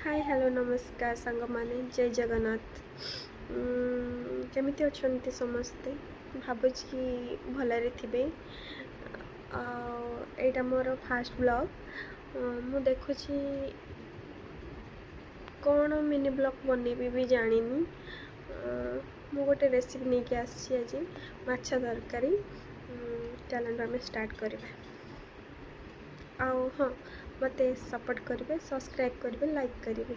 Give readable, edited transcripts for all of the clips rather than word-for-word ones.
Hi hello नमस्कार सांग माने जय जगन्नाथ। केमिति अछंती समस्ते भावुच कि भलरे थिबे। एटा मोर फास्ट ब्लॉग मु देखुची कौन मिनी ब्लॉग बनैबी भी जानिनी। मु गोटे रेसिपी नहीं कि आसी आज माछ तरकारी। चैलेंज आम स्टार्ट करवा हाँ मत सपोर्ट करेंगे सब्सक्राइब करेंगे लाइक करेंगे।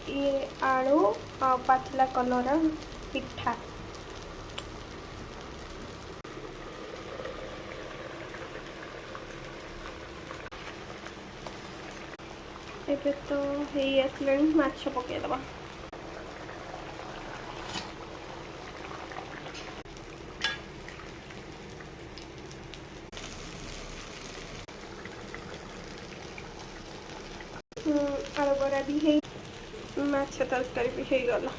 ये आलू और पातला कलर पिठा एबे तो हे आसलानी माछ पकेदबा। आलू बड़ा भी है माछ तरकारी भी हो गला।